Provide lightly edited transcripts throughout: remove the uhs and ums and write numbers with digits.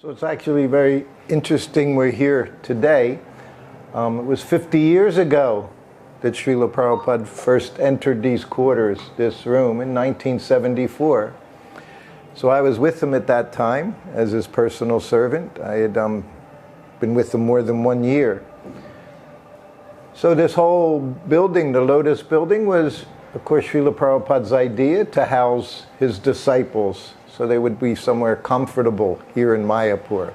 So it's actually very interesting we're here today. It was 50 years ago that Srila Prabhupada first entered these quarters, this room, in 1974. So I was with him at that time as his personal servant. I had been with him more than 1 year. So this whole building, the Lotus building, was, of course, Srila Prabhupada's idea to house his disciples so they would be somewhere comfortable here in Mayapur.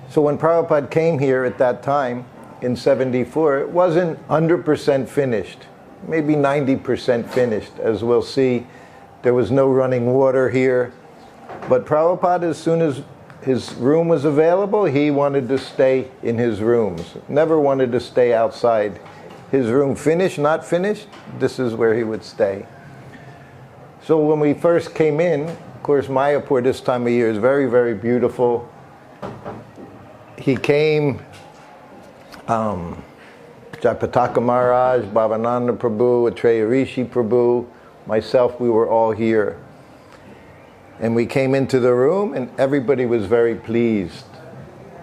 So when Prabhupada came here at that time, in 74, it wasn't 100% finished, maybe 90% finished. As we'll see, there was no running water here. But Prabhupada, as soon as his room was available, he wanted to stay in his rooms. Never wanted to stay outside. His room finished, not finished, this is where he would stay. So when we first came in, of course, Mayapur this time of year is very, very beautiful. He came, Jayapataka Maharaj, Bhavananda Prabhu, Atreya Rishi Prabhu, myself, we were all here. And we came into the room and everybody was very pleased.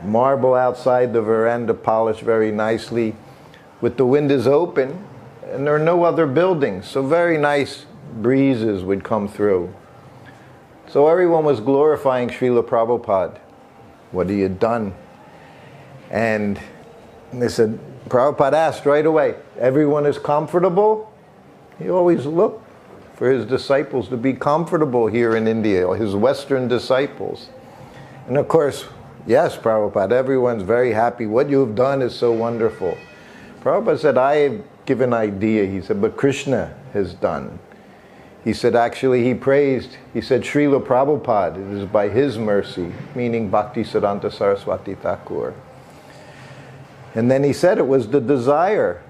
Marble outside the veranda, polished very nicely, with the windows open, and there are no other buildings, so very nice breezes would come through. So everyone was glorifying Srila Prabhupada, what he had done. And they said, Prabhupada asked right away, everyone is comfortable? He always looked for his disciples to be comfortable here in India, his Western disciples. And of course, yes, Prabhupada, everyone's very happy. What you've done is so wonderful. Prabhupada said, I have given an idea. He said, but Krishna has done. He said, actually, he praised, he said, Srila Prabhupada, it is by his mercy, meaning Bhakti Siddhanta Saraswati Thakur. And then he said it was the desire.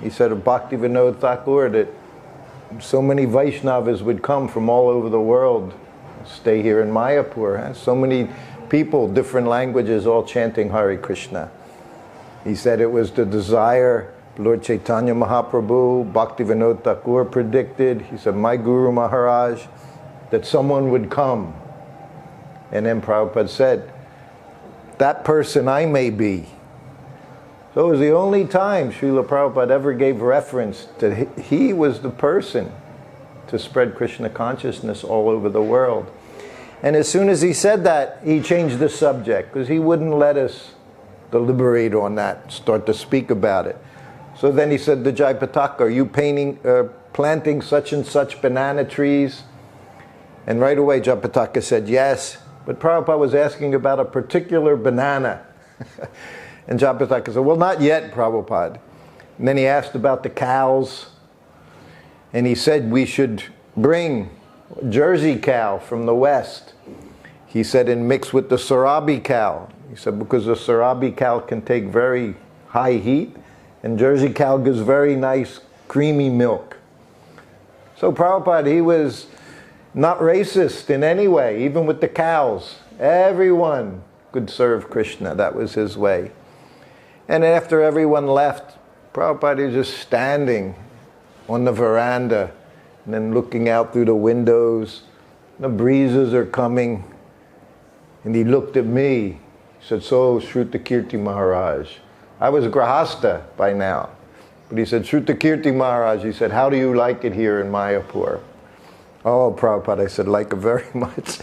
He said of Bhakti Vinod Thakur that so many Vaishnavas would come from all over the world, stay here in Mayapur. So many people, different languages, all chanting Hare Krishna. He said it was the desire. Lord Chaitanya Mahaprabhu, Bhakti Vinod Thakur predicted, he said, my Guru Maharaj, that someone would come. And then Prabhupada said, that person I may be. So it was the only time Srila Prabhupada ever gave reference to he was the person to spread Krishna consciousness all over the world. And as soon as he said that, he changed the subject, because he wouldn't let us deliberate on that, start to speak about it. So then he said to Jayapataka, are you planting such and such banana trees? And right away Jayapataka said yes, but Prabhupada was asking about a particular banana. And Jayapataka said, well, not yet, Prabhupada. And then he asked about the cows, and he said we should bring Jersey cow from the west. He said, and mix with the Sarabi cow. He said, because the Sarabi cow can take very high heat, and Jersey cow gives very nice creamy milk. So Prabhupada, he was not racist in any way, even with the cows. Everyone could serve Krishna. That was his way. And after everyone left, Prabhupada was just standing on the veranda and then looking out through the windows. The breezes are coming. And he looked at me. He said, so Srutikriti Maharaj. I was Grahasta by now. But he said, Srutikriti Maharaj, he said, how do you like it here in Mayapur? Oh, Prabhupada, I said, like it very much.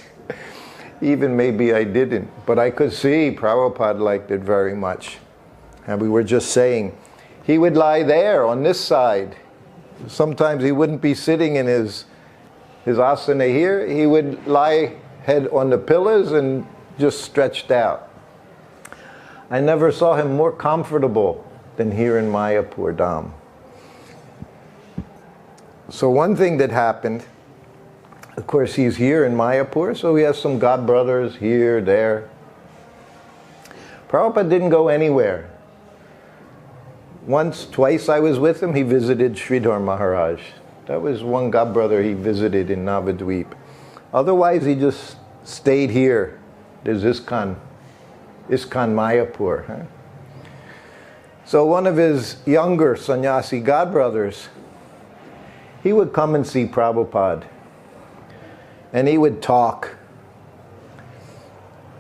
Even maybe I didn't. But I could see Prabhupada liked it very much. And we were just saying, he would lie there on this side. Sometimes he wouldn't be sitting in his asana here. He would lie head on the pillars and just stretched out. I never saw him more comfortable than here in Mayapur Dham. So one thing that happened, of course he's here in Mayapur, so he has some god brothers here, there. Prabhupada didn't go anywhere. Once, twice I was with him, he visited Sridhar Maharaj. That was one god brother he visited in Navadvip. Otherwise he just stayed here. There's ISKCON Mayapur. Huh? So one of his younger sannyasi godbrothers, he would come and see Prabhupada. And he would talk.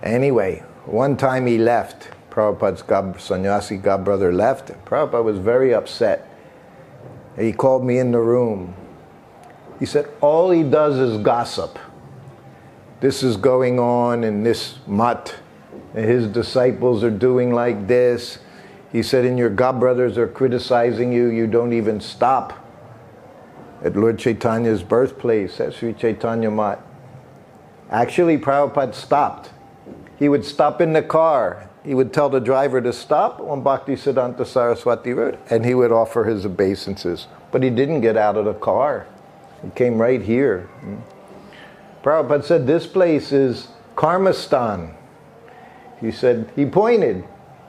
Anyway, one time he left. Prabhupada's sannyasi godbrother left. Prabhupada was very upset. He called me in the room. He said, all he does is gossip. This is going on in this mutt, and his disciples are doing like this. He said, and your godbrothers are criticizing you. You don't even stop at Lord Chaitanya's birthplace, at Sri Chaitanya Mat. Actually, Prabhupada stopped. He would stop in the car. He would tell the driver to stop on Bhaktisiddhanta Saraswati Road, and he would offer his obeisances. But he didn't get out of the car. He came right here. Prabhupada said, this place is Karmastan. He said, he pointed.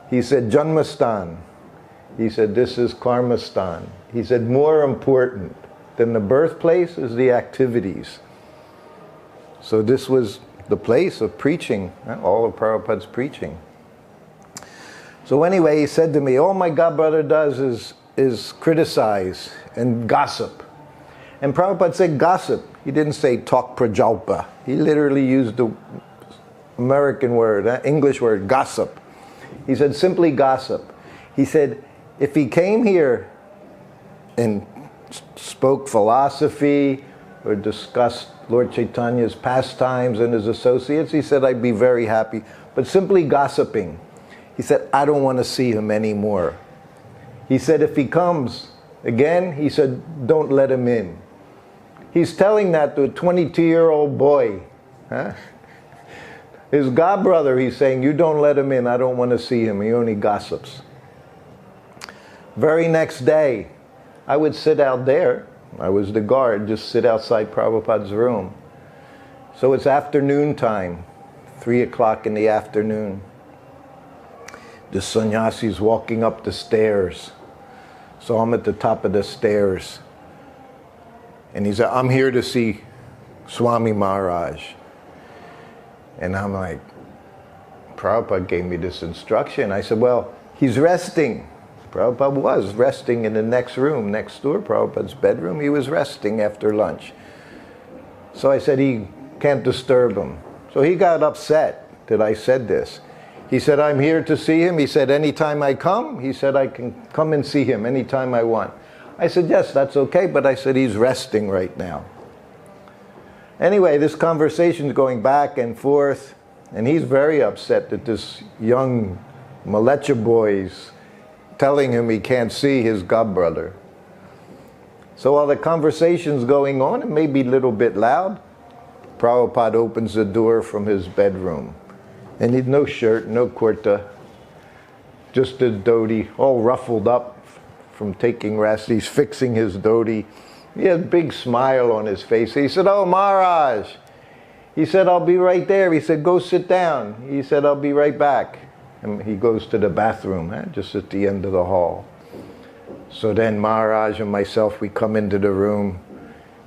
He said, Janmastan. He said, this is Karmastan. He said, more important than the birthplace is the activities. So this was the place of preaching, all of Prabhupada's preaching. So anyway, he said to me, all my godbrother does is criticize and gossip. And Prabhupada said gossip. He didn't say talk prajalpa. He literally used the American word, English word, gossip. He said simply gossip. He said if he came here and spoke philosophy or discussed Lord Chaitanya's pastimes and his associates, he said I'd be very happy. But simply gossiping, he said, I don't want to see him anymore. He said if he comes again, he said, don't let him in. He's telling that to a 22-year-old boy. Huh? His godbrother, he's saying, you don't let him in, I don't want to see him, he only gossips. Very next day, I would sit out there. I was the guard, just sit outside Prabhupada's room. So it's afternoon time, 3 o'clock in the afternoon. The sannyasi's walking up the stairs. So I'm at the top of the stairs. And he said, I'm here to see Swami Maharaj. And I'm like, Prabhupada gave me this instruction. I said, well, he's resting. Prabhupada was resting in the next room, next door, Prabhupada's bedroom. He was resting after lunch. So I said, he can't disturb him. So he got upset that I said this. He said, I'm here to see him. He said, anytime I come, he said, I can come and see him anytime I want. I said, yes, that's okay, but I said, he's resting right now. Anyway, this conversation's going back and forth, and he's very upset that this young Malecha boy's telling him he can't see his godbrother. So while the conversation's going on, it may be a little bit loud, Prabhupada opens the door from his bedroom. And he'd no shirt, no kurta, just his dhoti, all ruffled up from taking rest. He's fixing his dhoti. He has a big smile on his face. He said, oh, Maharaj. He said, I'll be right there. He said, go sit down. He said, I'll be right back. And he goes to the bathroom, just at the end of the hall. So then Maharaj and myself, we come into the room,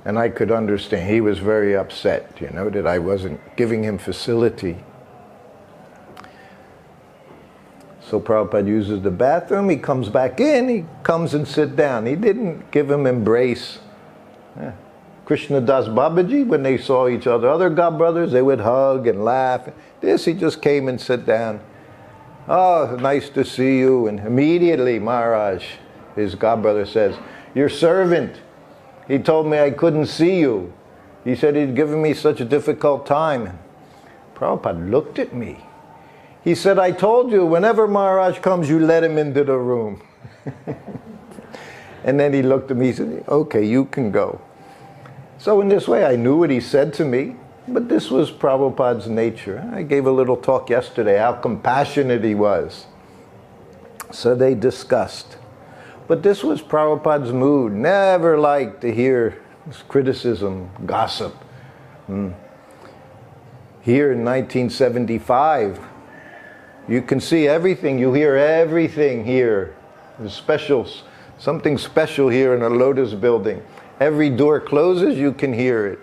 and I could understand. He was very upset, that I wasn't giving him facility. So Prabhupada uses the bathroom, he comes back in, he comes and sits down. He didn't give him embrace. Krishna Das Babaji, when they saw each other, other godbrothers, they would hug and laugh. This, he just came and sat down. Oh, nice to see you. And immediately Maharaj, his godbrother, says, your servant, he told me I couldn't see you. He said he'd given me such a difficult time. Prabhupada looked at me. He said, I told you, whenever Maharaj comes, you let him into the room. And then he looked at me, he said, okay, you can go. So in this way, I knew what he said to me, but this was Prabhupada's nature. I gave a little talk yesterday, how compassionate he was. So they discussed. But this was Prabhupada's mood. Never liked to hear criticism, gossip. Here in 1975, you can see everything, you hear everything here. There's something special here in a Lotus building. Every door closes, you can hear it.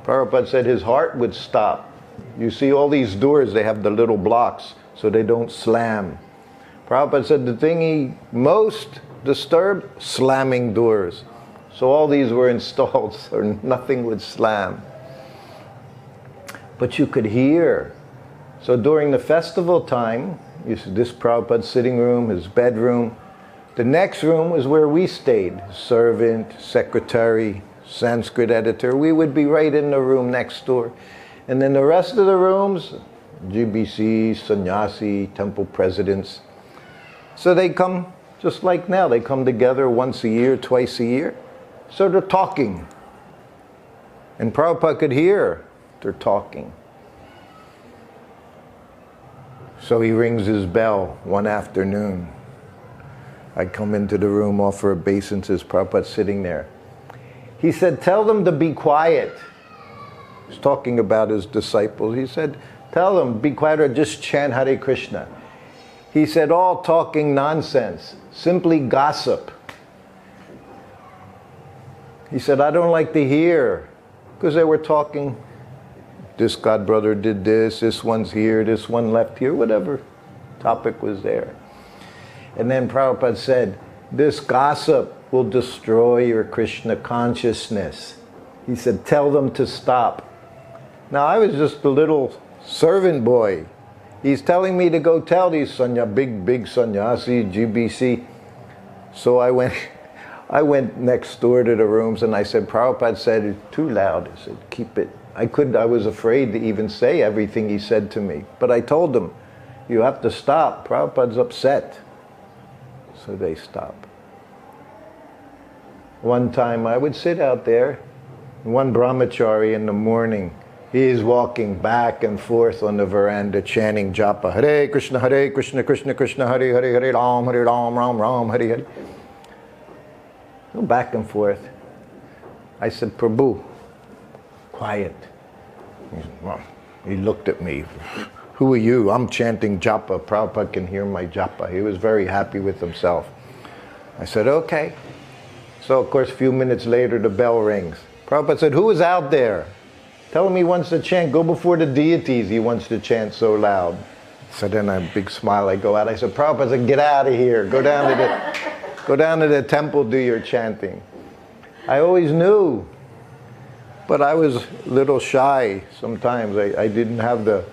Prabhupada said his heart would stop. You see all these doors, they have the little blocks so they don't slam. Prabhupada said the thing he most disturbed, slamming doors. So all these were installed so nothing would slam. But you could hear So during the festival time, you see this Prabhupada's sitting room, his bedroom. The next room was where we stayed. Servant, secretary, Sanskrit editor. We would be right in the room next door. And then the rest of the rooms, GBC, sannyasi, temple presidents. So they come, just like now, they come together once a year, twice a year. So they're talking. And Prabhupada could hear they're talking. So he rings his bell one afternoon. I come into the room, offer a basin, says Prabhupada's sitting there. He said, tell them to be quiet. He's talking about his disciples. He said, tell them, be quiet or just chant Hare Krishna. He said, all talking nonsense, simply gossip. He said, I don't like to hear, because they were talking, this godbrother did this one's here, this one left here, whatever topic was there. And then Prabhupada said, this gossip will destroy your Krishna consciousness. He said, tell them to stop. Now I was just a little servant boy. He's telling me to go tell these big sannyasi, GBC. So I went next door to the rooms and I said, Prabhupada said it's too loud. I said, keep it. I was afraid to even say everything he said to me. But I told them, you have to stop. Prabhupada's upset. So they stopped. One time I would sit out there, one brahmachari in the morning, he is walking back and forth on the veranda chanting japa, Hare Krishna, Krishna Krishna, Hare Hare, Hare Ram, Ram Ram, Hare Hare. Go back and forth. I said, Prabhu, quiet. He looked at me. Who are you? I'm chanting japa. Prabhupada can hear my japa. He was very happy with himself. I said, okay. So, of course, a few minutes later, the bell rings. Prabhupada said, who is out there? Tell him he wants to chant. Go before the deities. He wants to chant so loud. So then a big smile. I go out. I said, Prabhupada said, get out of here. Go down to the temple, do your chanting. I always knew. But I was a little shy sometimes. I didn't have the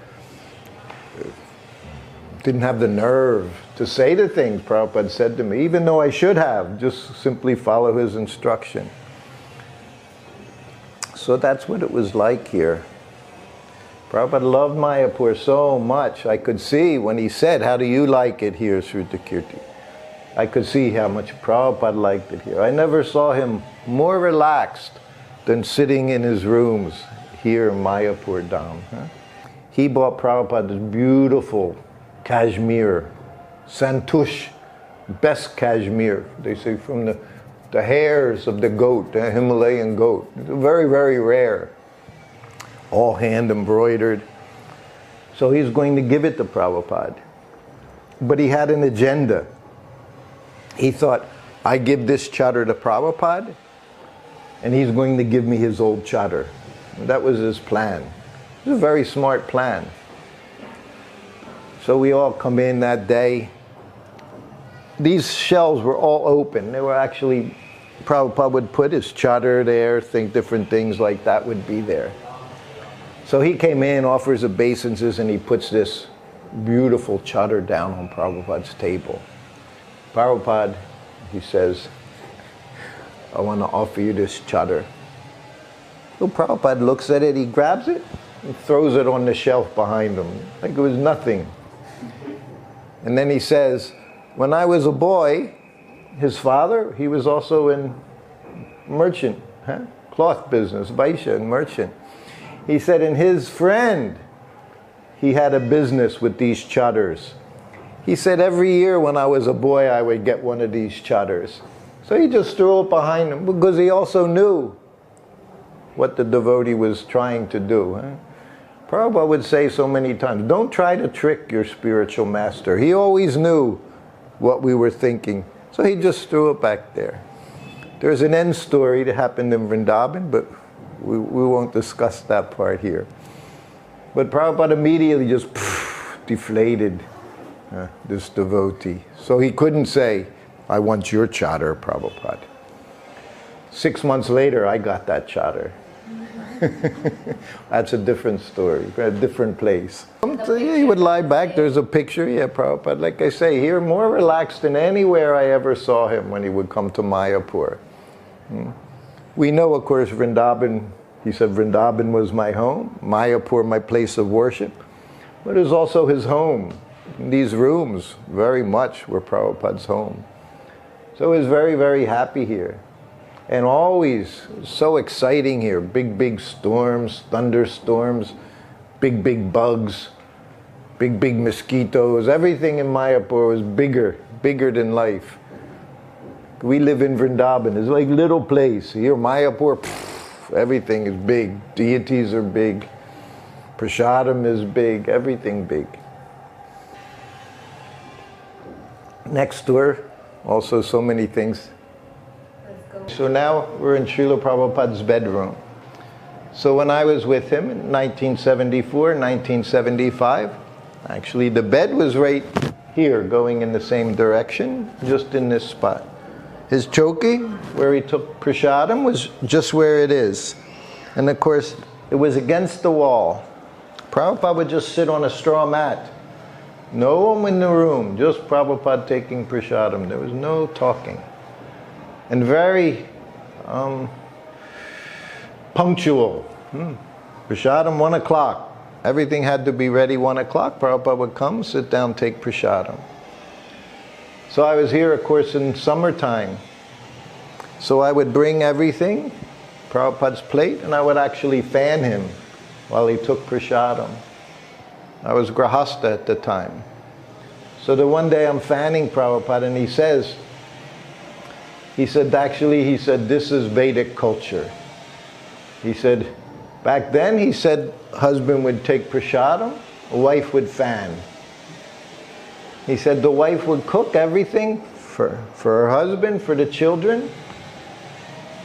nerve to say the things Prabhupada said to me, even though I should have, just simply follow his instruction. So that's what it was like here. Prabhupada loved Mayapur so much. I could see when he said, how do you like it here, Srutikriti? I could see how much Prabhupada liked it here. I never saw him more relaxed than sitting in his rooms here in Mayapur Dham. He bought Prabhupada this beautiful cashmere, Santush, best cashmere, they say, from the hairs of the goat, the Himalayan goat. Very, very rare. All hand embroidered. So he's going to give it to Prabhupada. But he had an agenda. He thought, I give this chadar to Prabhupada, and he's going to give me his old chadar. That was his plan. It was a very smart plan. So we all come in that day. These shelves were all open. They were actually, Prabhupada would put his chadar there, think different things like that would be there. So he came in, offers obeisances, and he puts this beautiful chadar down on Prabhupada's table. Prabhupada, he says, I want to offer you this chadar. So Prabhupada looks at it, he grabs it, and throws it on the shelf behind him, like it was nothing. And then he says, when I was a boy, his father, he was also in merchant, cloth business, Vaishya and merchant. He said, and his friend, he had a business with these chadars. He said, every year when I was a boy, I would get one of these chadars. So he just threw it behind him, because he also knew what the devotee was trying to do. Prabhupada would say so many times, don't try to trick your spiritual master. He always knew what we were thinking. So he just threw it back there. There's an end story that happened in Vrindavan, but we won't discuss that part here. But Prabhupada immediately just deflated this devotee. So he couldn't say, I want your chadar, Prabhupada. 6 months later, I got that chadar. That's a different story, a different place. he would lie back. There's a picture. Yeah, Prabhupada, like I say, here more relaxed than anywhere I ever saw him when he would come to Mayapur. We know, of course, Vrindavan, he said Vrindavan was my home, Mayapur my place of worship, but it was also his home. These rooms very much were Prabhupada's home. So he was very, very happy here. And always so exciting here. Big, big storms, thunderstorms, big, big bugs, big, big mosquitoes. Everything in Mayapur was bigger, bigger than life. We live in Vrindavan. It's like a little place. Here, Mayapur, everything is big. Deities are big. Prasadam is big. Everything big. Next door, also so many things. So now we're in Srila Prabhupada's bedroom. So when I was with him in 1974, 1975, actually the bed was right here, going in the same direction, just in this spot. His choki, where he took prasadam, was just where it is. And of course, it was against the wall. Prabhupada would just sit on a straw mat. No one in the room, just Prabhupada taking prasadam. There was no talking. And very punctual. Prasadam, 1 o'clock. Everything had to be ready 1 o'clock. Prabhupada would come, sit down, take prasadam. So I was here, of course, in summertime. So I would bring everything, Prabhupada's plate, and I would actually fan him while he took prasadam. I was grahasta at the time. So the one day I'm fanning Prabhupada and he said, this is Vedic culture. He said, back then, he said, husband would take prasadam, a wife would fan. He said the wife would cook everything for her husband, for the children,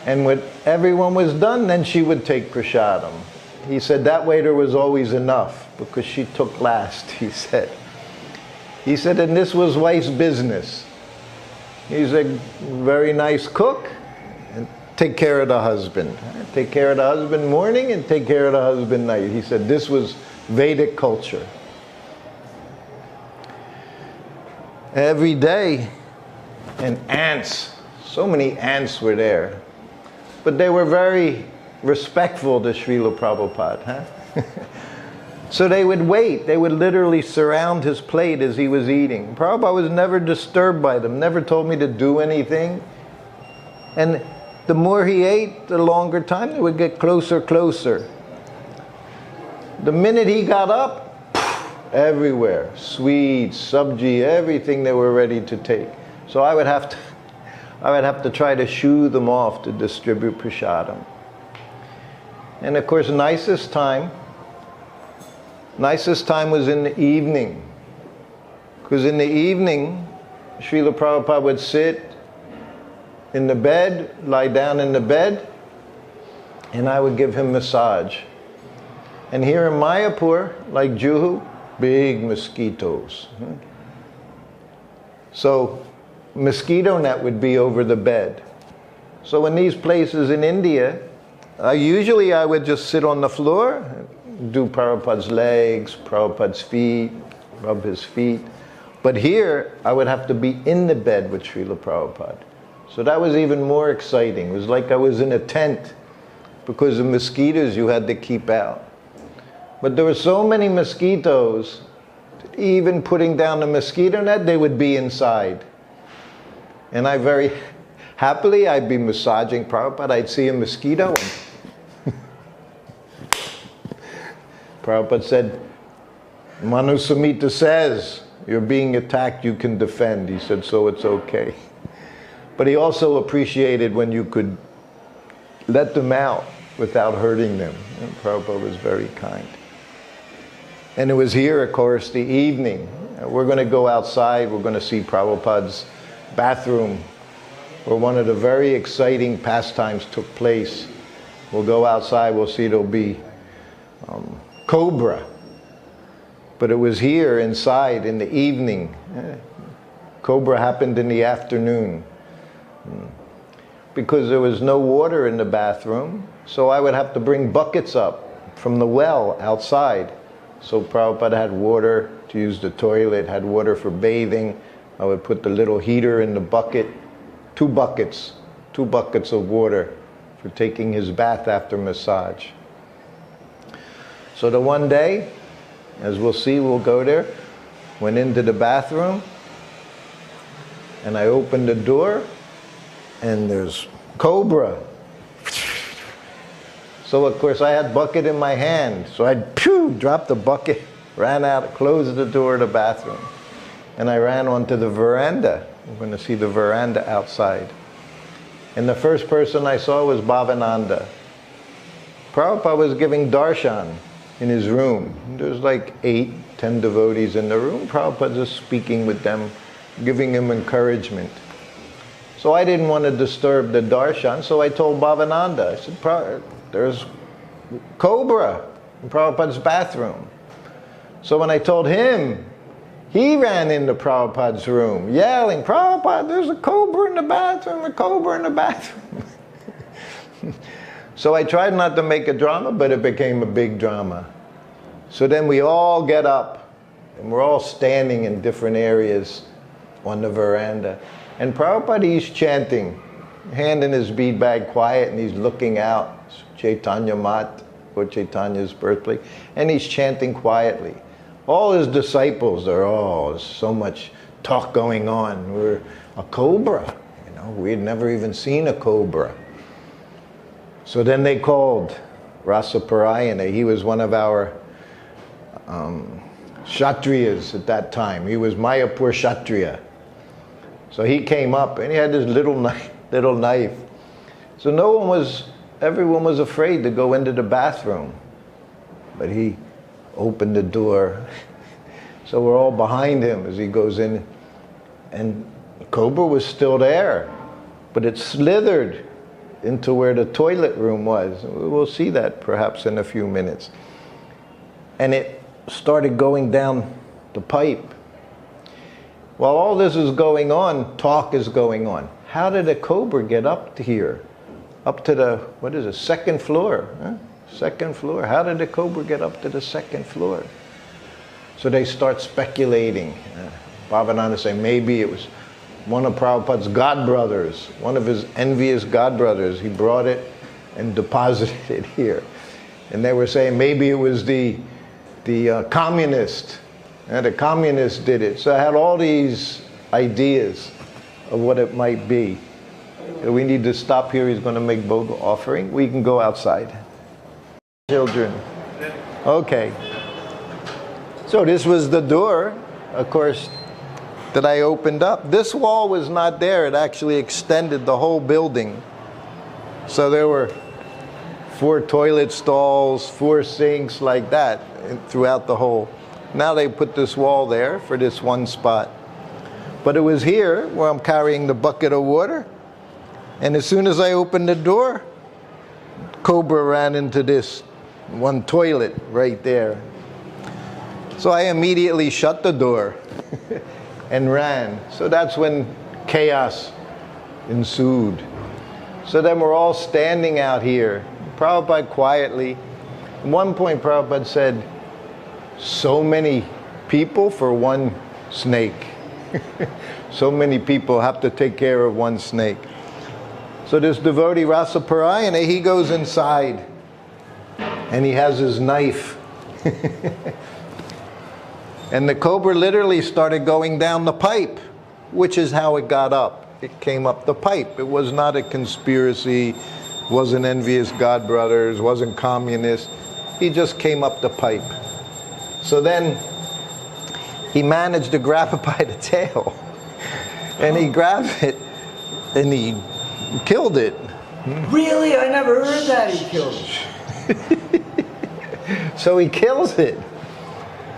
and when everyone was done, then she would take prasadam. He said that way there was always enough, because she took last, he said. He said, and this was wife's business. He's a very nice cook, and take care of the husband. Take care of the husband morning and take care of the husband night. He said this was Vedic culture. Every day, and ants, so many ants were there. But they were very respectful to Srila Prabhupada. So they would wait. They would literally surround his plate as he was eating. Prabhupada was never disturbed by them, never told me to do anything. And the more he ate, the longer time they would get closer, closer. The minute he got up, everywhere, sweets, sabji, everything they were ready to take. So I would have to try to shoo them off to distribute prasadam. And of course, nicest time was in the evening. Because in the evening, Srila Prabhupada would sit in the bed, lie down in the bed, and I would give him massage. And here in Mayapur, like Juhu, big mosquitoes. So mosquito net would be over the bed. So in these places in India, usually I would just sit on the floor, do Prabhupada's legs, Prabhupada's feet, rub his feet. But here, I would have to be in the bed with Srila Prabhupada. So that was even more exciting. It was like I was in a tent, because the mosquitoes you had to keep out. But there were so many mosquitoes, even putting down the mosquito net, they would be inside. And I very happily, I'd be massaging Prabhupada, I'd see a mosquito. Prabhupada said, Manu Samhita says, you're being attacked, you can defend. He said, so it's okay. But he also appreciated when you could let them out without hurting them. And Prabhupada was very kind. And it was here, of course, the evening. We're going to go outside. We're going to see Prabhupada's bathroom, where one of the very exciting pastimes took place. We'll go outside. We'll see there'll be cobra. But it was here inside in the evening. Cobra happened in the afternoon. Because there was no water in the bathroom, so I would have to bring buckets up from the well outside So Prabhupada had water to use the toilet, had water for bathing. I would put the little heater in the bucket, 2 buckets of water for taking his bath after massage. So the one day, as we'll see, we'll go there, went into the bathroom, and I opened the door, and there's cobra. So of course I had bucket in my hand, so I dropped the bucket, ran out, closed the door of the bathroom, and I ran onto the veranda. We're going to see the veranda outside. And the first person I saw was Bhavananda. Prabhupada was giving darshan in his room. There's like 8, 10 devotees in the room. Prabhupada just speaking with them, giving them encouragement. So I didn't want to disturb the darshan, so I told Bhavananda, I said, there's cobra in Prabhupada's bathroom. So when I told him, he ran into Prabhupada's room, yelling, Prabhupada, there's a cobra in the bathroom, a cobra in the bathroom. So I tried not to make a drama, but it became a big drama. So then we all get up, and we're all standing in different areas on the veranda. And Prabhupada, he's chanting, hand in his bead bag, quiet, and he's looking out, Chaitanya Mat, or Chaitanya's birthplace, and he's chanting quietly. All his disciples are, there's so much talk going on. We're a cobra, we had never even seen a cobra. So then they called Rasaparayana. He was one of our Kshatriyas at that time. He was Mayapur Kshatriya. So he came up and he had this little knife. So everyone was afraid to go into the bathroom. But he opened the door. So we're all behind him as he goes in. And the cobra was still there, but it slithered into where the toilet room was. We'll see that perhaps in a few minutes. And it started going down the pipe. While all this is going on, talk is going on. How did a cobra get up to here? Up to the, second floor? Huh? Second floor. How did the cobra get up to the second floor? So they start speculating. Bhavananda say maybe it was one of Prabhupada's godbrothers, one of his envious godbrothers. He brought it and deposited it here. And they were saying maybe it was the communist. The communist did it. So I had all these ideas of what it might be. We need to stop here. He's going to make Boga offering. We can go outside. Children. Okay. So this was the door, of course, that I opened up. This wall was not there. It actually extended the whole building. So there were 4 toilet stalls, 4 sinks like that throughout the whole. Now they put this wall there for this one spot. But it was here where I'm carrying the bucket of water. And as soon as I opened the door, cobra ran into this one toilet right there. So I immediately shut the door and ran. So that's when chaos ensued. So then we're all standing out here. Prabhupada quietly. At one point Prabhupada said, so many people for one snake. So many people have to take care of one snake. So this devotee Rasaparayana, he goes inside and he has his knife. And the cobra literally started going down the pipe, which is how it got up. It came up the pipe. It was not a conspiracy, wasn't envious godbrothers, wasn't communist. He just came up the pipe. So then he managed to grab it by the tail. And he grabbed it and he killed it. Really? I never heard that he killed it. So he kills it.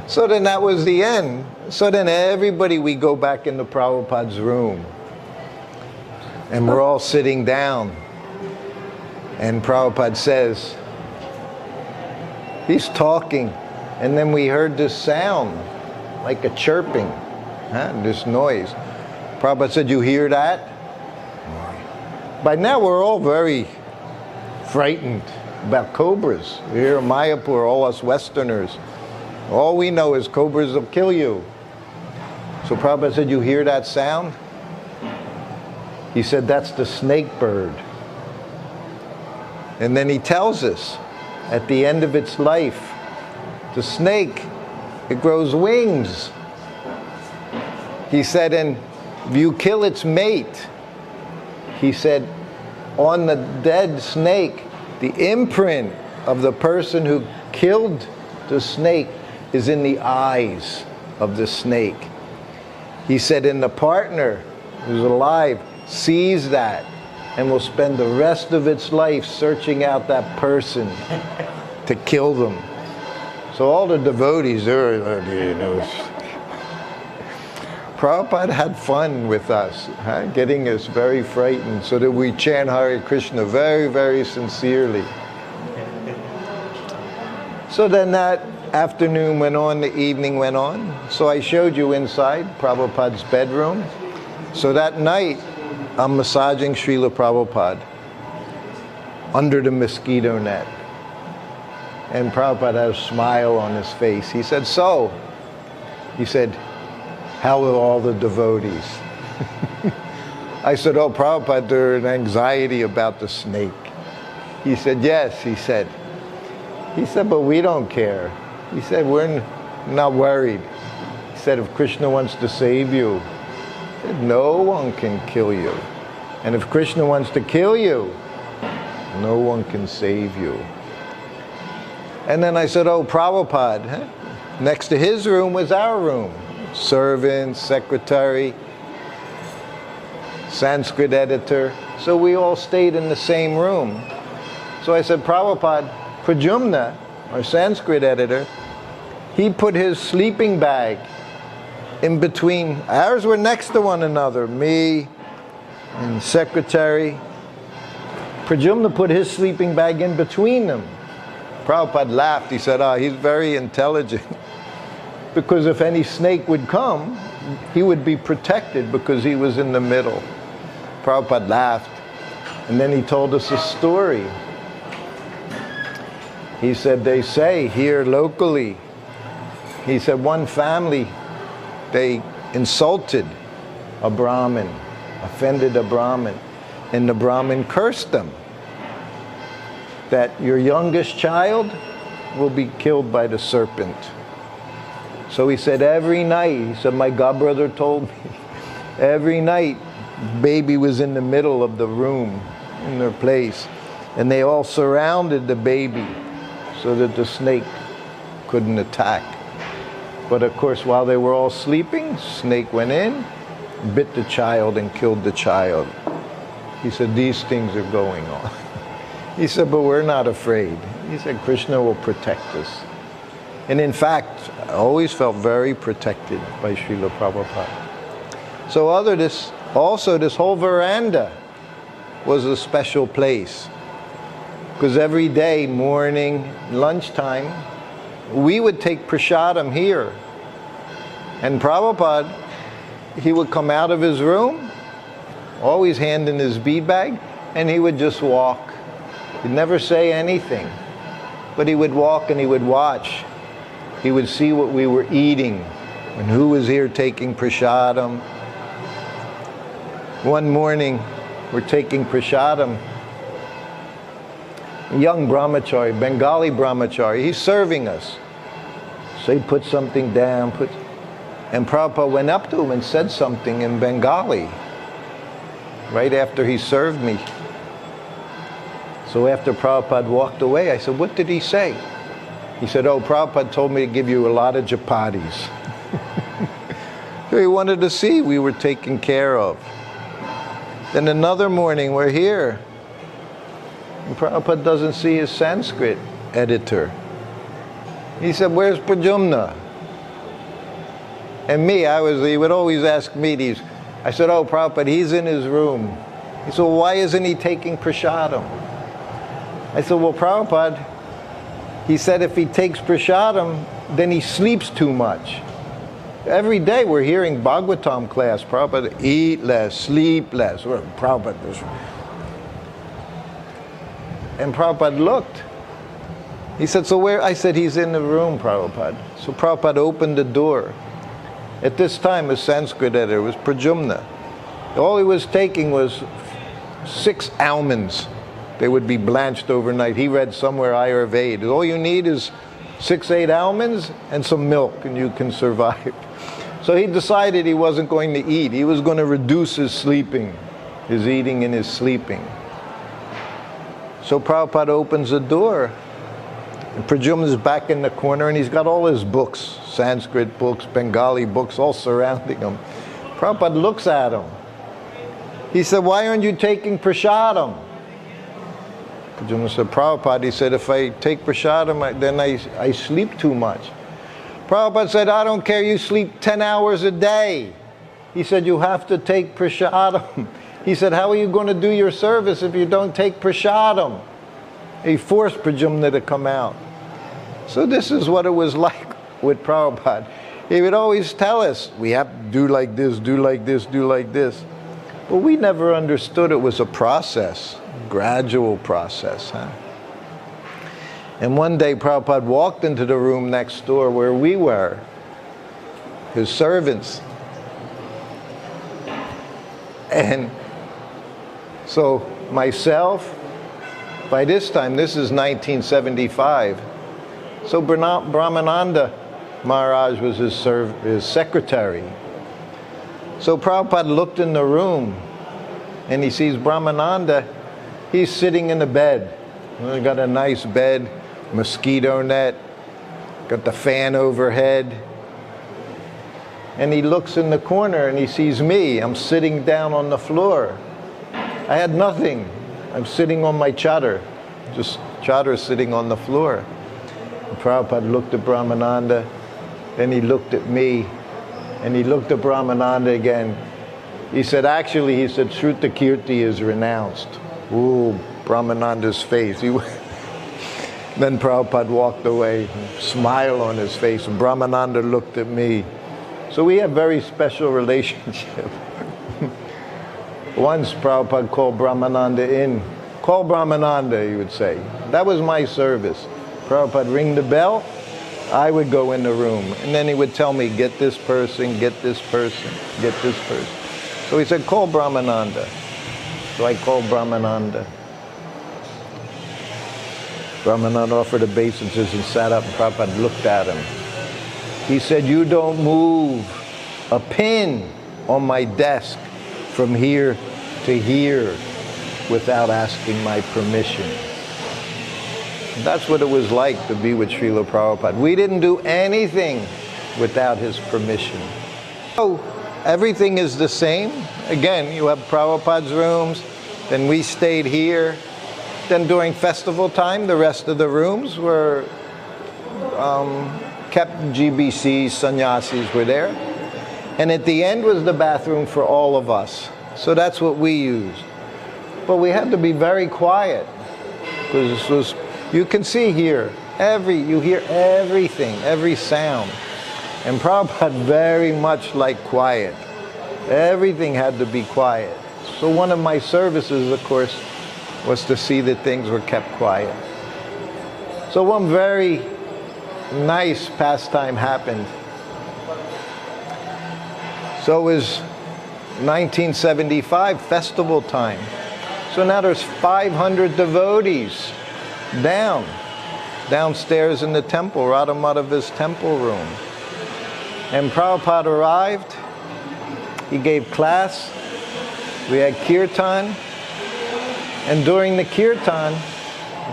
So then that was the end. So then everybody, we go back into Prabhupada's room. And we're all sitting down. And Prabhupada says, he's talking. And then we heard this sound, like a chirping, this noise. Prabhupada said, you hear that? By now we're all very frightened about cobras. Here in Mayapur, all us Westerners, All we know is cobras will kill you. So Prabhupada said, you hear that sound? He said, that's the snake bird. And then he tells us, at the end of its life, the snake, it grows wings. He said, and if you kill its mate, he said, on the dead snake, the imprint of the person who killed the snake is in the eyes of the snake. He said, and the partner who's alive sees that and will spend the rest of its life searching out that person to kill them. So all the devotees, Prabhupada had fun with us, getting us very frightened so that we chant Hare Krishna very, very sincerely. So then that afternoon went on, the evening went on. So I showed you inside Prabhupada's bedroom. So that night, I'm massaging Srila Prabhupada under the mosquito net. And Prabhupada had a smile on his face. He said, so, he said, how are all the devotees? I said, oh, Prabhupada, there's an anxiety about the snake. He said, yes, he said. He said, but we don't care. He said, we're not worried. He said, if Krishna wants to save you, he said, no one can kill you. And if Krishna wants to kill you, no one can save you. And then I said, oh, Prabhupada, next to his room was our room. Servant, secretary, Sanskrit editor. So we all stayed in the same room. So I said, Prabhupada, Pradyumna, our Sanskrit editor, he put his sleeping bag in between. Ours were next to one another, me and secretary. Pradyumna put his sleeping bag in between them. Prabhupada laughed. He said, he's very intelligent. Because if any snake would come, he would be protected because he was in the middle. Prabhupada laughed. And then he told us a story. He said, they say here locally, he said one family, they insulted a Brahmin, offended a Brahmin, and the Brahmin cursed them. That your youngest child will be killed by the serpent. So he said every night, he said my godbrother told me, every night baby was in the middle of the room in their place. And they all surrounded the baby so that the snake couldn't attack. But of course, while they were all sleeping, snake went in, bit the child and killed the child. He said, these things are going on. He said, but we're not afraid. He said, Krishna will protect us. And in fact, I always felt very protected by Srila Prabhupada. So also this whole veranda was a special place. Because every day, morning, lunchtime, we would take prasadam here. And Prabhupada, he would come out of his room, always hand in his bead bag, and he would just walk. He'd never say anything. But he would walk and he would watch. He would see what we were eating and who was here taking prasadam. One morning, we're taking prasadam. A young brahmachari, Bengali brahmachari, he's serving us. So he put something down, and Prabhupada went up to him and said something in Bengali right after he served me. So after Prabhupada walked away, I said, what did he say? He said, oh, Prabhupada told me to give you a lot of chapatis. So he wanted to see we were taken care of. Then another morning, we're here. And Prabhupada doesn't see his Sanskrit editor. He said, where's Pradyumna? And me, he would always ask me these. I said, oh, Prabhupada, he's in his room. He said, well, why isn't he taking prasadam? I said, well, Prabhupada, he said if he takes prasadam, then he sleeps too much. Every day we're hearing Bhagavatam class, Prabhupada, eat less, sleep less. Prabhupada. And Prabhupada looked. He said, so where? I said, he's in the room, Prabhupada. So Prabhupada opened the door. At this time, his Sanskrit editor was Prajumna. All he was taking was 6 almonds. They would be blanched overnight. He read somewhere Ayurveda. All you need is 6-8 almonds and some milk, and you can survive. So he decided he wasn't going to eat. He was going to reduce his sleeping, his eating and his sleeping. So Prabhupada opens the door, and Prajumna's back in the corner, and he's got all his books, Sanskrit books, Bengali books, all surrounding him. Prabhupada looks at him. He said, why aren't you taking prasadam? Prajumna said, Prabhupada, he said, if I take prasadam, then I sleep too much. Prabhupada said, I don't care, you sleep 10 hours a day. He said, you have to take prasadam. He said, how are you going to do your service if you don't take prasadam? He forced Prajumna to come out. So this is what it was like with Prabhupada. He would always tell us, we have to do like this, do like this, do like this. But we never understood it was a process, gradual process. Huh? And one day Prabhupada walked into the room next door where we were, his servants. And so myself, by this time, this is 1975, so Brahmananda Maharaj was his secretary. So Prabhupada looked in the room and he sees Brahmananda. He's sitting in the bed. He got a nice bed, mosquito net, got the fan overhead. And he looks in the corner and he sees me. I'm sitting down on the floor. I had nothing. I'm sitting on my chadar, just chadar sitting on the floor. And Prabhupada looked at Brahmananda, then he looked at me, and he looked at Brahmananda again. He said, actually, he said, Srutikriti is renounced. Ooh, Brahmananda's face. Then Prabhupada walked away, smile on his face, and Brahmananda looked at me. So we have a very special relationship. Once Prabhupada called Brahmananda in. Call Brahmananda, he would say. That was my service. Prabhupada ring the bell, I would go in the room. And then he would tell me, get this person, get this person, get this person. So he said, call Brahmananda. So I called Brahmananda. Brahmananda offered obeisances and sat up, and Prabhupada looked at him. He said, you don't move a pin on my desk from here to here without asking my permission. That's what it was like to be with Srila Prabhupada. We didn't do anything without his permission. So everything is the same. Again, you have Prabhupada's rooms, then we stayed here. Then during festival time, the rest of the rooms were kept. GBCs, sannyasis were there. And at the end was the bathroom for all of us. So that's what we used. But we had to be very quiet, because this was, you can see here, you hear everything, every sound. And Prabhupada very much liked quiet. Everything had to be quiet. So one of my services, of course, was to see that things were kept quiet. So one very nice pastime happened. So it was 1975, festival time. So now there's 500 devotees downstairs in the temple, Radhamadhava's temple room. And Prabhupada arrived, he gave class, we had kirtan, and during the kirtan,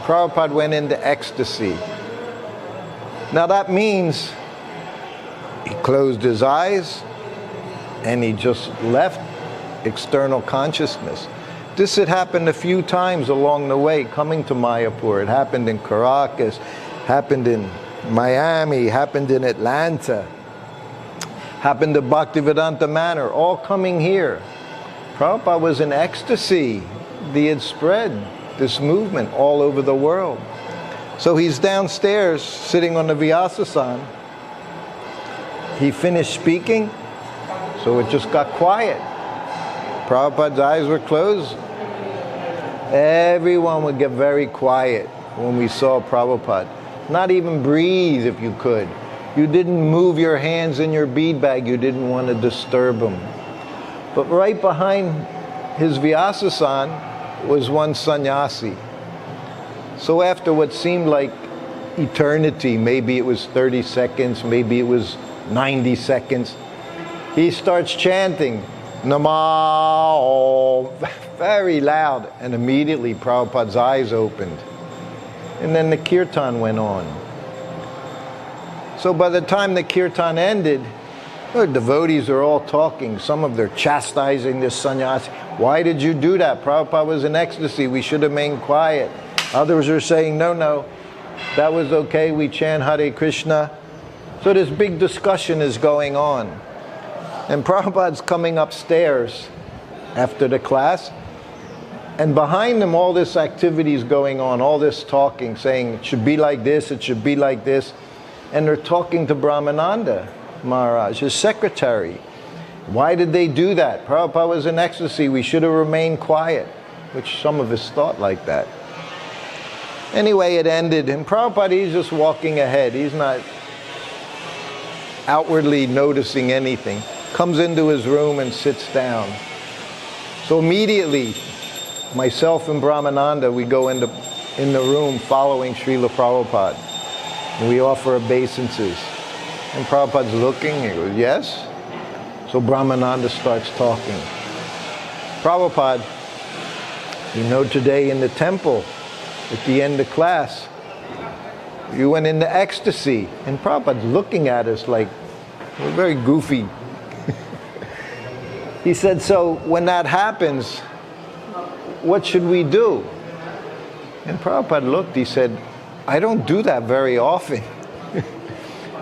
Prabhupada went into ecstasy. Now that means he closed his eyes and he just left external consciousness. This had happened a few times along the way coming to Mayapur. It happened in Caracas, happened in Miami, happened in Atlanta, happened at Bhaktivedanta Manor, all coming here. Prabhupada was in ecstasy. He had spread this movement all over the world. So he's downstairs sitting on the Vyasasana. He finished speaking, so it just got quiet. Prabhupada's eyes were closed. Everyone would get very quiet when we saw Prabhupada. not even breathe if you could. You didn't move your hands in your bead bag. You didn't want to disturb him. But right behind his Vyasasan was one sannyasi. So after what seemed like eternity, maybe it was 30 seconds, maybe it was 90 seconds, he starts chanting, Namo, very loud, and immediately Prabhupada's eyes opened. And then the kirtan went on. So by the time the kirtan ended, the devotees are all talking. Some of them are chastising this sannyasi. Why did you do that? Prabhupada was in ecstasy. We should have remained quiet. Others are saying, no, that was okay. We chant Hare Krishna. So this big discussion is going on. And Prabhupada's coming upstairs after the class. And behind them, all this activity is going on, all this talking, saying it should be like this, it should be like this. And they're talking to Brahmananda Maharaj, his secretary. Why did they do that? Prabhupada was in ecstasy. We should have remained quiet, which some of us thought like that. Anyway, it ended, and Prabhupada, he's just walking ahead. He's not outwardly noticing anything. Comes into his room and sits down. So immediately, myself and Brahmananda, we go in the room following Srila Prabhupada. And we offer obeisances. And Prabhupada's looking, he goes, yes? So Brahmananda starts talking. Prabhupada, today in the temple, at the end of class, you went into ecstasy. And Prabhupada's looking at us like, we're very goofy. He said, so when that happens, what should we do? And Prabhupada looked, he said, I don't do that very often.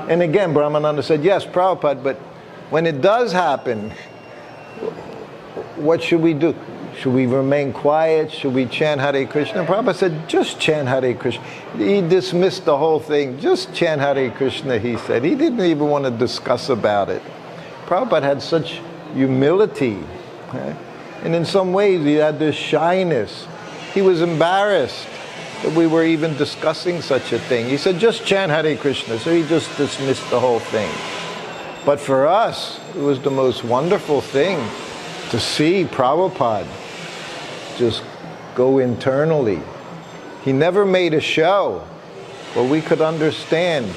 And again, Brahmananda said, yes, Prabhupada, but when it does happen, what should we do? Should we remain quiet? Should we chant Hare Krishna? And Prabhupada said, just chant Hare Krishna. He dismissed the whole thing. Just chant Hare Krishna, he said. He didn't even want to discuss about it. Prabhupada had such humility. And in some ways, he had this shyness. He was embarrassed that we were even discussing such a thing. He said, just chant Hare Krishna. So he just dismissed the whole thing. But for us, it was the most wonderful thing to see Prabhupada just go internally. He never made a show, but we could understand.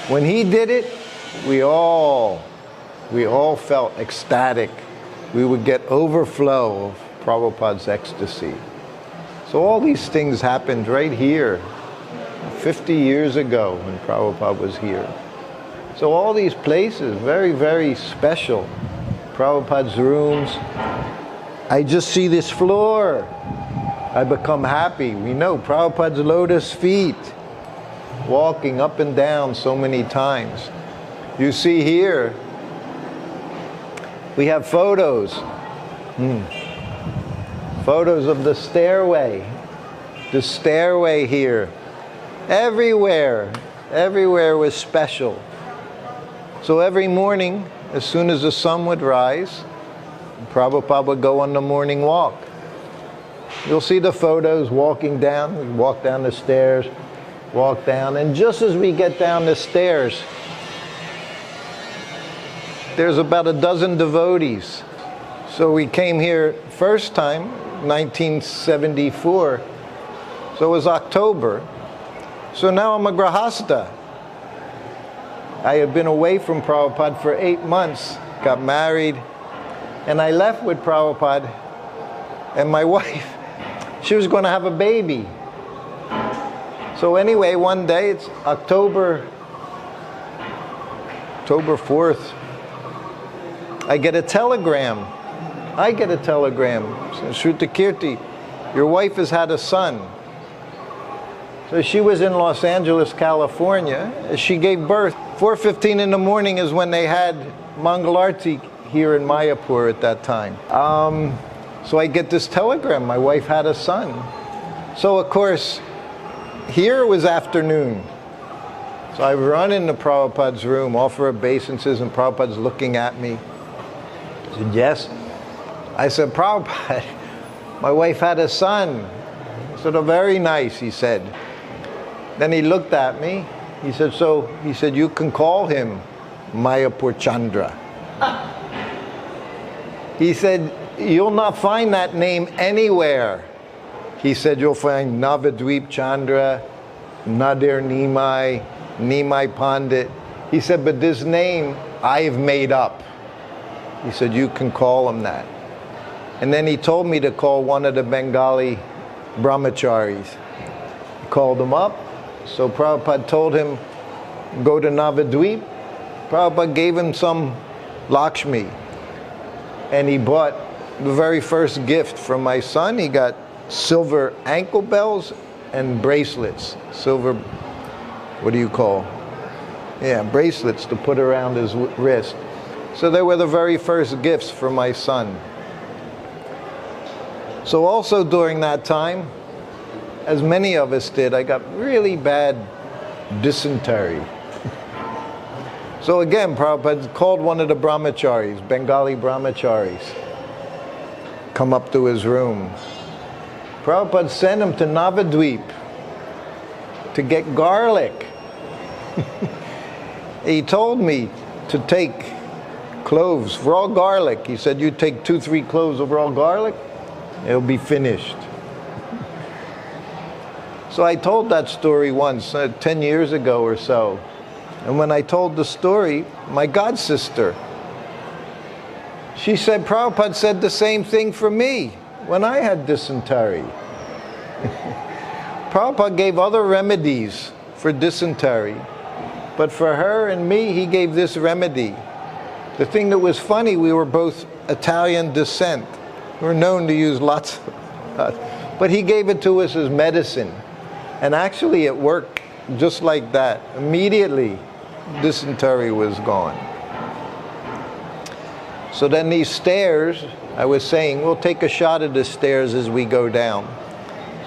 When he did it, we all felt ecstatic. We would get overflow of Prabhupada's ecstasy. So all these things happened right here, 50 years ago when Prabhupada was here. So all these places, very, very special. Prabhupada's rooms. I just see this floor. I become happy. We know Prabhupada's lotus feet, walking up and down so many times. You see here, we have photos. Photos of the stairway. The stairway here. Everywhere was special. So every morning, as soon as the sun would rise, Prabhupada would go on the morning walk. You'll see the photos walking down. We walk down the stairs, walk down, and just as we get down the stairs, there's about a dozen devotees. So we came here first time, 1974. So it was October. So now I'm a grahasta. I had been away from Prabhupada for 8 months, got married, and I left with Prabhupada, and my wife, she was going to have a baby. So anyway, one day, it's October 4th, I get a telegram. Srutikriti, your wife has had a son. So she was in Los Angeles, California. She gave birth. 4:15 in the morning is when they had Mangalarti here in Mayapur at that time. So I get this telegram. My wife had a son. So of course, here it was afternoon. So I run into Prabhupada's room, offer obeisances, and Prabhupada's looking at me. I said, yes. I said, Prabhupada, my wife had a son. I said, oh, very nice, he said. Then he looked at me. He said, you can call him Mayapur Chandra. He said, you'll not find that name anywhere. He said, you'll find Navadweep Chandra, Nadir Nimai, Nimai Pandit. He said, but this name I've made up. He said, you can call him that. And then he told me to call one of the Bengali brahmacharis. He called him up. So Prabhupada told him, go to Navadweep. Prabhupada gave him some Lakshmi. And he bought the very first gift from my son. He got silver ankle bells and bracelets. Silver, what do you call? Yeah, bracelets to put around his wrist. So they were the very first gifts for my son. So also during that time, as many of us did, I got really bad dysentery. So again, Prabhupada called one of the brahmacharis, Bengali brahmacharis, come up to his room. Prabhupada sent him to Navadweep to get garlic. He told me to take cloves, raw garlic. He said, you take 2-3 cloves of raw garlic, it'll be finished. So I told that story once, 10 years ago or so. And when I told the story, my god sister, she said, Prabhupada said the same thing for me when I had dysentery. Prabhupada gave other remedies for dysentery, but for her and me, he gave this remedy. The thing that was funny, we were both Italian descent. We were known to use lots of, but he gave it to us as medicine. And actually it worked just like that. Immediately, dysentery was gone. So then these stairs, I was saying, we'll take a shot of the stairs as we go down.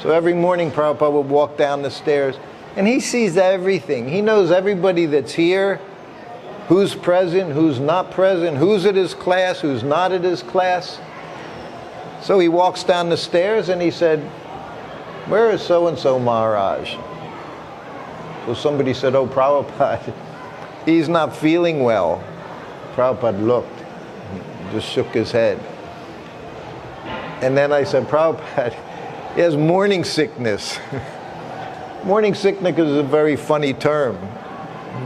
So every morning Prabhupada would walk down the stairs, and he sees everything. He knows everybody that's here, who's present, who's not present, who's at his class, who's not at his class. So he walks down the stairs and he said, where is so-and-so Maharaj? So somebody said, oh, Prabhupada, he's not feeling well. Prabhupada looked, just shook his head. And then I said, Prabhupada, he has morning sickness. Morning sickness is a very funny term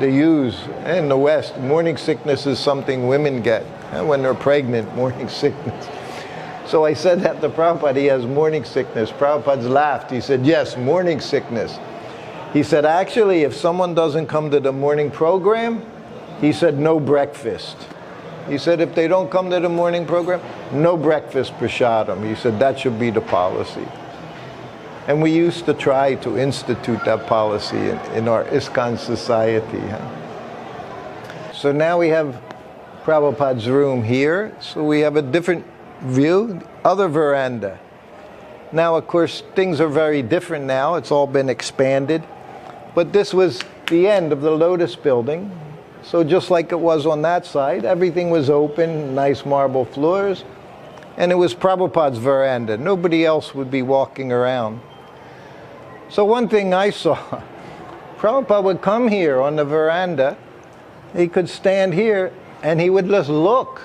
to use in the West. Morning sickness is something women get when they're pregnant, morning sickness. So I said that to Prabhupada, he has morning sickness. Prabhupada laughed. He said, yes, morning sickness. He said, actually, if someone doesn't come to the morning program, he said, no breakfast. He said, if they don't come to the morning program, no breakfast prasadam. He said, that should be the policy. And we used to try to institute that policy in our ISKCON society. So now we have Prabhupada's room here. So we have a different view, other veranda. Now, of course, things are very different now. It's all been expanded. But this was the end of the Lotus building. So just like it was on that side, everything was open, nice marble floors. And it was Prabhupada's veranda. Nobody else would be walking around. So one thing I saw, Prabhupada would come here on the veranda. He could stand here and he would just look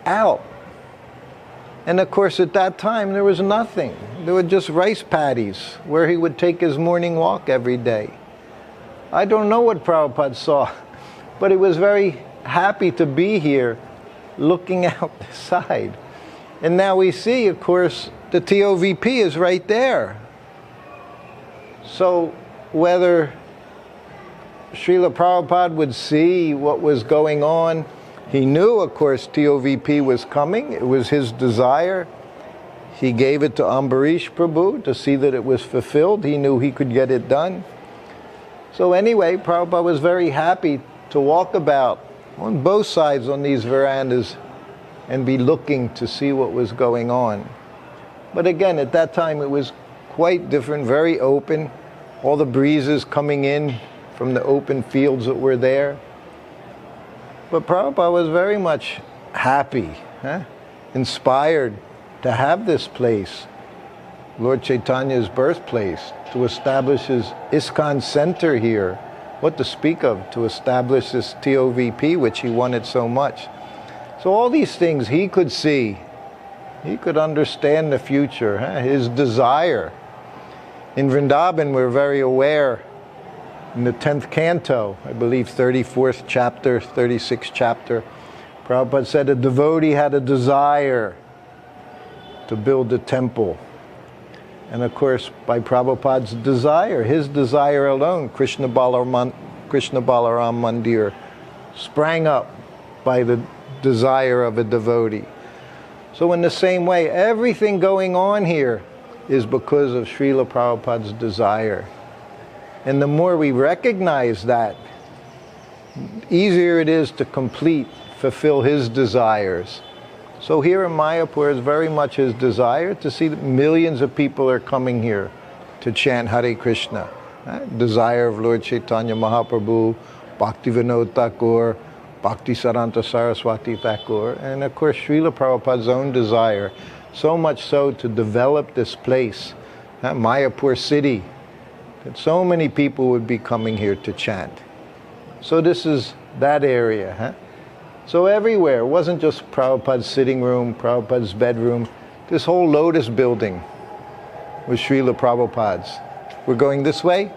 out. And of course, at that time, there was nothing. There were just rice paddies where he would take his morning walk every day. I don't know what Prabhupada saw, but he was very happy to be here looking out the side. And now we see, of course, the TOVP is right there. So whether Srila Prabhupada would see what was going on, he knew, of course, TOVP was coming. It was his desire. He gave it to Ambarish Prabhu to see that it was fulfilled. He knew he could get it done. So anyway, Prabhupada was very happy to walk about on both sides on these verandas and be looking to see what was going on. But again, at that time, it was quite different, very open. All the breezes coming in from the open fields that were there. But Prabhupada was very much happy, inspired to have this place Lord Chaitanya's birthplace, to establish his ISKCON center here. What to speak of, to establish this TOVP, which he wanted so much. So all these things he could see. He could understand the future, his desire. In Vrindavan, we're very aware, in the 10th canto, I believe 34th chapter, 36th chapter, Prabhupada said a devotee had a desire to build a temple. And of course, by Prabhupada's desire, his desire alone, Krishna Balaram Mandir sprang up by the desire of a devotee. So in the same way, everything going on here is because of Srila Prabhupada's desire. And the more we recognize that, easier it is to fulfill his desires. So here in Mayapur is very much his desire to see that millions of people are coming here to chant Hare Krishna. Desire of Lord Chaitanya Mahaprabhu, Bhaktivinoda Thakur, Bhaktisaranta Saraswati Thakur, and of course Srila Prabhupada's own desire, so much so to develop this place, Mayapur city, that so many people would be coming here to chant. So this is that area. So everywhere, it wasn't just Prabhupada's sitting room, Prabhupada's bedroom, this whole Lotus building was Srila Prabhupada's. We're going this way.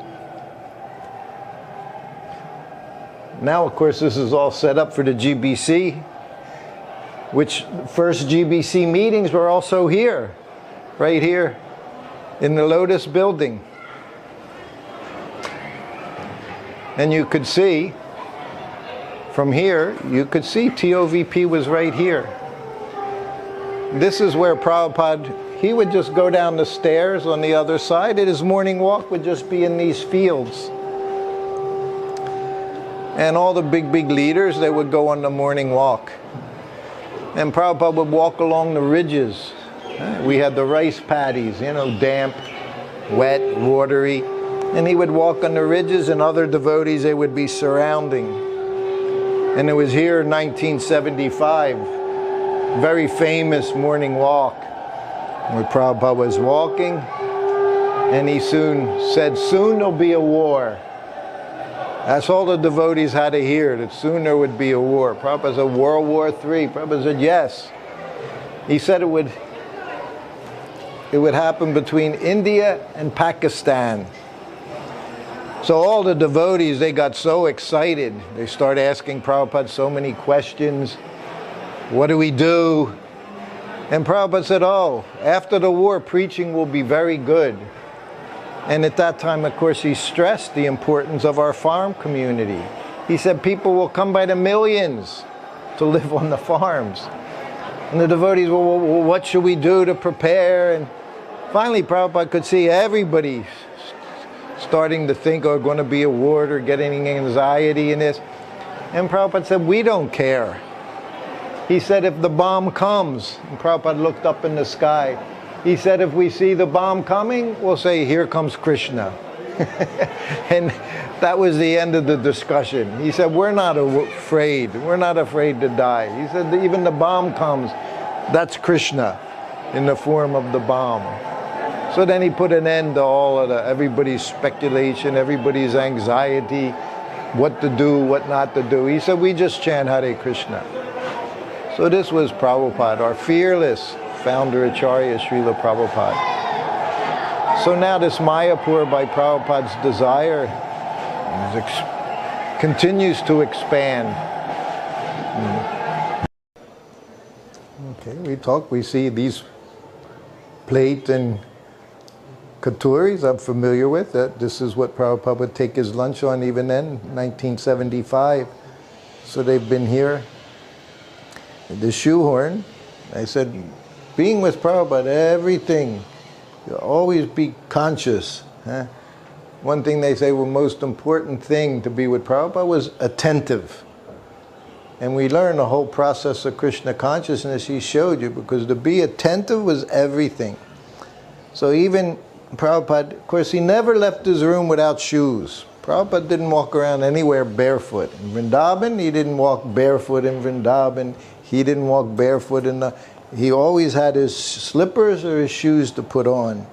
Now, of course, this is all set up for the GBC, which first GBC meetings were also here, right here in the Lotus building. And you could see, from here, you could see TOVP was right here. This is where Prabhupada, he would just go down the stairs on the other side, and his morning walk would just be in these fields. And all the big leaders, they would go on the morning walk. And Prabhupada would walk along the ridges. We had the rice paddies, damp, wet, watery. And he would walk on the ridges, and other devotees, they would be surrounding. And it was here in 1975, very famous morning walk, where Prabhupada was walking, and he said, soon there'll be a war. That's all the devotees had to hear, that soon there would be a war. Prabhupada said, World War III. Prabhupada said, yes. He said it would happen between India and Pakistan. So all the devotees, they got so excited. They started asking Prabhupada so many questions. What do we do? And Prabhupada said, after the war, preaching will be very good. And at that time, of course, he stressed the importance of our farm community. He said people will come by the millions to live on the farms. And the devotees, well, what should we do to prepare? And finally, Prabhupada could see everybody starting to think, going to be a war, or getting anxiety in this. And Prabhupada said, we don't care. He said, if the bomb comes, and Prabhupada looked up in the sky, he said, if we see the bomb coming, we'll say, here comes Krishna. And that was the end of the discussion. He said, we're not afraid. We're not afraid to die. He said, even the bomb comes, that's Krishna in the form of the bomb. So then he put an end to all of everybody's speculation, everybody's anxiety, what to do, what not to do. He said, we just chant Hare Krishna. So this was Prabhupada, our fearless founder Acharya Srila Prabhupada. So now this Mayapur, by Prabhupada's desire, continues to expand. Okay, we see these plate and katuris I'm familiar with. This is what Prabhupada would take his lunch on even then, 1975. So they've been here. The shoehorn, I said, being with Prabhupada, everything, you'll always be conscious. One thing they say, the most important thing to be with Prabhupada was attentive. And we learned the whole process of Krishna consciousness he showed you, because to be attentive was everything. So even Prabhupada, of course, he never left his room without shoes. Prabhupada didn't walk around anywhere barefoot. In Vrindavan, he didn't walk barefoot in Vrindavan. He didn't walk barefoot he always had his slippers or his shoes to put on.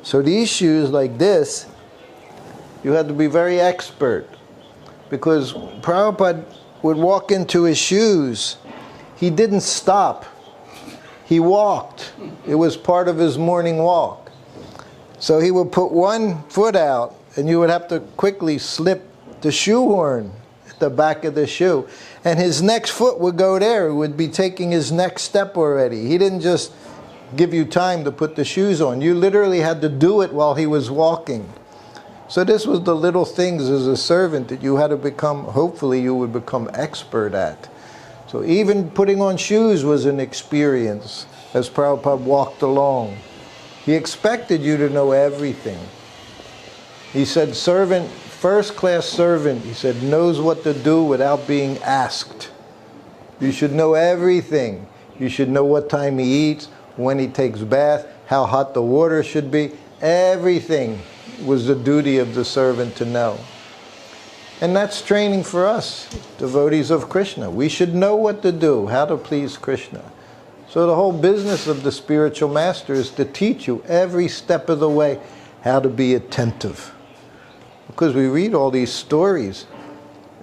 So these shoes like this, you had to be very expert, because Prabhupada would walk into his shoes. He didn't stop. He walked. It was part of his morning walk. So he would put one foot out, and you would have to quickly slip the shoehorn at the back of the shoe. And his next foot would go there. He would be taking his next step already. He didn't just give you time to put the shoes on. You literally had to do it while he was walking. So this was the little things as a servant that you had to become, hopefully you would become expert at. So even putting on shoes was an experience as Prabhupada walked along. He expected you to know everything. He said, servant, first-class servant, he said, knows what to do without being asked. You should know everything. You should know what time he eats, when he takes bath, how hot the water should be. Everything was the duty of the servant to know. And that's training for us, devotees of Krishna. We should know what to do, how to please Krishna. So the whole business of the spiritual master is to teach you every step of the way how to be attentive. Because we read all these stories.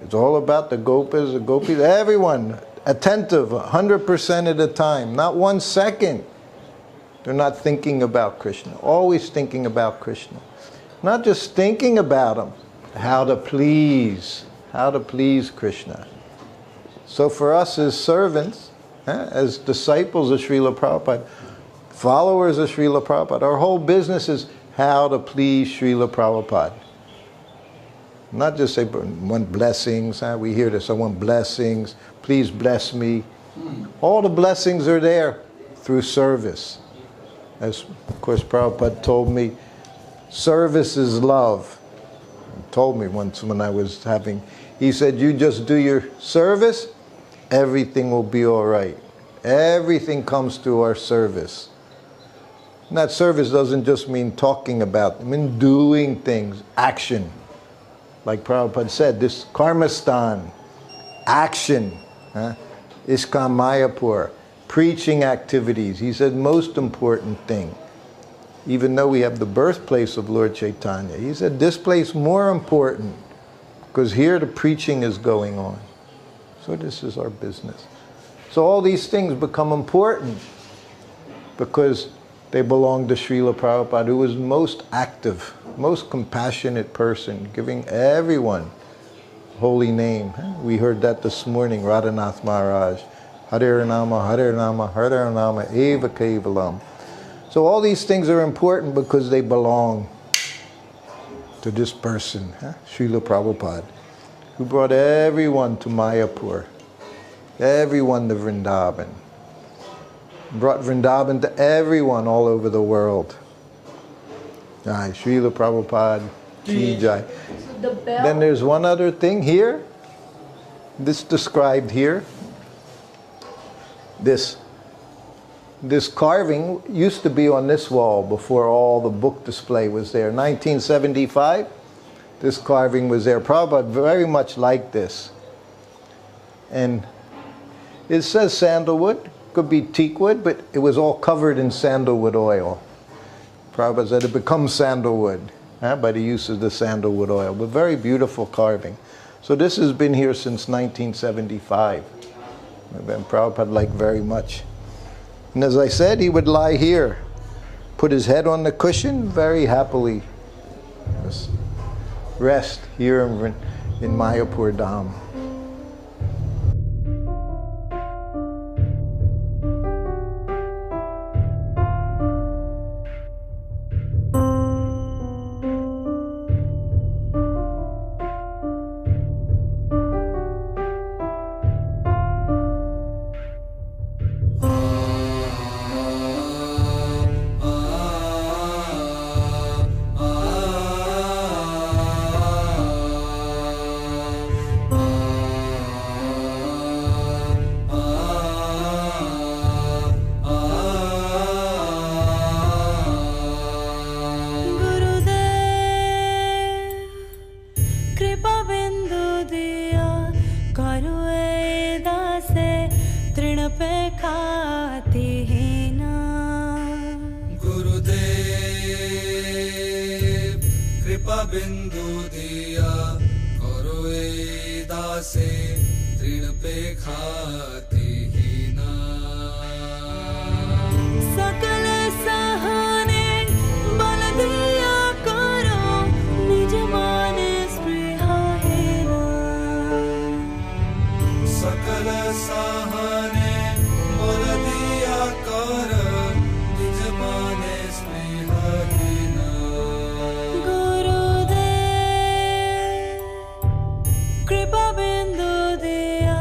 It's all about the gopas, the gopis, everyone attentive 100% of the time, not 1 second. They're not thinking about Krishna, always thinking about Krishna. Not just thinking about him, how to please Krishna. So for us as servants, as disciples of Srila Prabhupada, followers of Srila Prabhupada, our whole business is how to please Srila Prabhupada. Not just say, want blessings. We hear this, I want blessings. Please bless me. All the blessings are there through service. As, of course, Prabhupada told me, service is love. He told me once when I was having, he said, you just do your service, everything will be all right. Everything comes through our service. And that service doesn't just mean talking about, it means doing things, action. Like Prabhupada said, this karmastan, action, Iskam Mayapur, preaching activities. He said, most important thing. Even though we have the birthplace of Lord Chaitanya, he said, this place more important, because here the preaching is going on. So this is our business. So all these things become important because they belong to Srila Prabhupada, who was most active, most compassionate person, giving everyone holy name. We heard that this morning, Radhanath Maharaj. Hare Nama, Hare Nama, Hare Nama, Eva Kevalam. So all these things are important because they belong to this person, Srila Prabhupada, who brought everyone to Mayapur, everyone to Vrindavan. Brought Vrindavan to everyone all over the world. Jai, Srila Prabhupada, Ki Jai. Then there's one other thing here, this described here. This carving used to be on this wall before all the book display was there. 1975, this carving was there. Prabhupada very much liked this. And it says sandalwood, could be teakwood, but it was all covered in sandalwood oil. Prabhupada said it becomes sandalwood by the use of the sandalwood oil. But very beautiful carving. So this has been here since 1975. And Prabhupada liked very much. And as I said, he would lie here, put his head on the cushion, very happily just rest here in Mayapur Dham. बिंदु दिया करो ए दासे तृण पे खाती ही ना सकल सहने बल दिया करो निज मान स्पृहाहीन सकल सहने बल दिया कर निज मान स्पृहाहीन गुरुदेव कृपा बिंदु दिया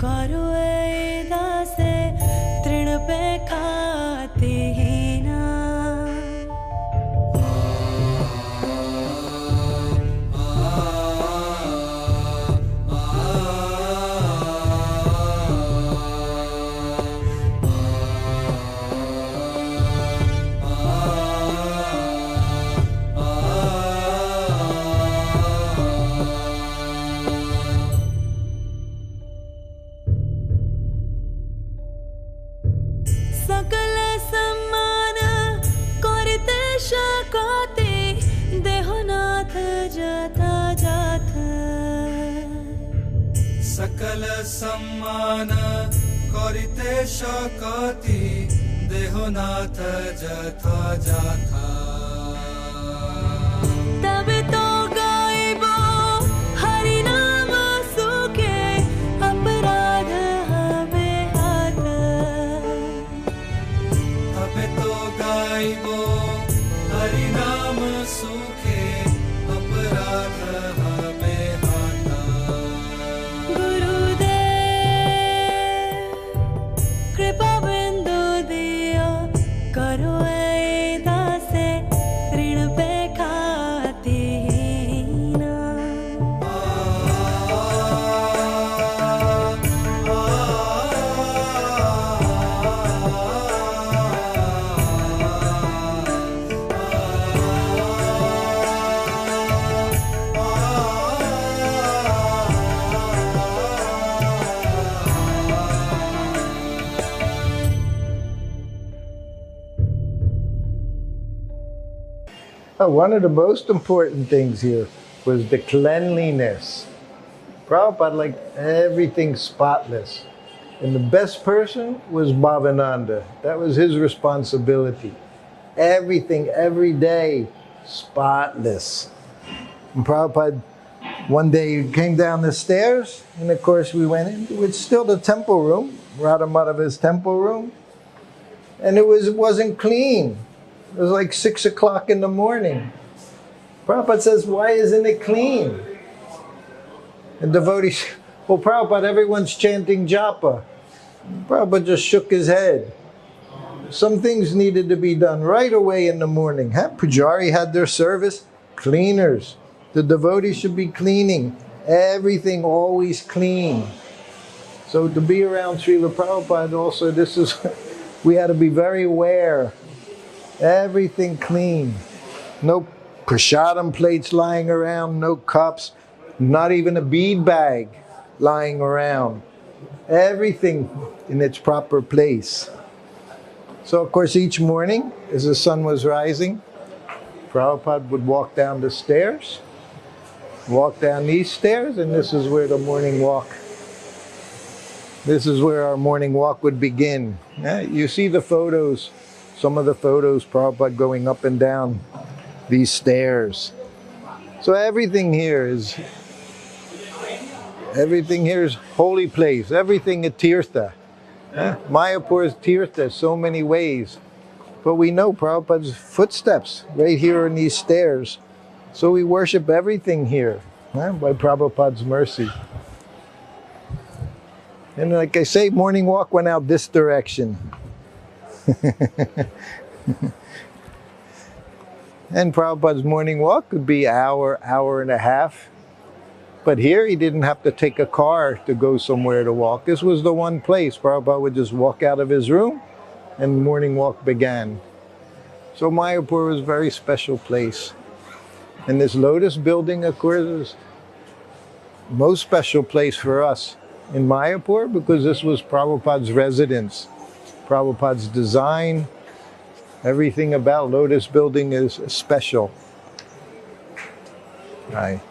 करो ए दासे तृण पे खाती ही ना सकल सम्मान करते शकते देहनाथ जथा जाथ सकल सम्मान करिते शकति देहनाथ जथा जाथा तब तो गायबो हरि नाम सुखे अपराध हमें हाथ तबे तो गाइबो हरि नाम सुखे अपराध हमें हाथा गुरुदेव कृपा बिंदु दियो करो ए दासे ऋण पे खाती ही ना One of the most important things here was the cleanliness. Prabhupada liked everything spotless. And the best person was Bhavananda. That was his responsibility. Everything, every day, spotless. And Prabhupada, one day he came down the stairs, and of course we went in. It was still the temple room, Radha Madhava's temple room. And it wasn't clean. It was like 6 o'clock in the morning. Prabhupada says, why isn't it clean? And devotees, well, Prabhupada, everyone's chanting japa. Prabhupada just shook his head. Some things needed to be done right away in the morning. Pujari had their service. Cleaners. The devotees should be cleaning. Everything always clean. So to be around Srila Prabhupada also, we had to be very aware. Everything clean. No prasadam plates lying around, no cups, not even a bead bag lying around. Everything in its proper place. So of course each morning, as the sun was rising, Prabhupada would walk down the stairs, walk down these stairs, and this is where the morning walk, this is where our morning walk would begin. You see the photos, some of the photos, Prabhupada going up and down these stairs. So everything here is holy place. Everything is tirtha. Mayapur is tirtha, so many ways. But we know Prabhupada's footsteps right here on these stairs. So we worship everything here by Prabhupada's mercy. And like I say, morning walk went out this direction. And Prabhupada's morning walk could be hour and a half. But here he didn't have to take a car to go somewhere to walk. This was the one place. Prabhupada would just walk out of his room and the morning walk began. So Mayapur was a very special place. And this lotus building, of course, is the most special place for us in Mayapur because this was Prabhupada's residence. Prabhupada's design, everything about lotus building is special. Bye.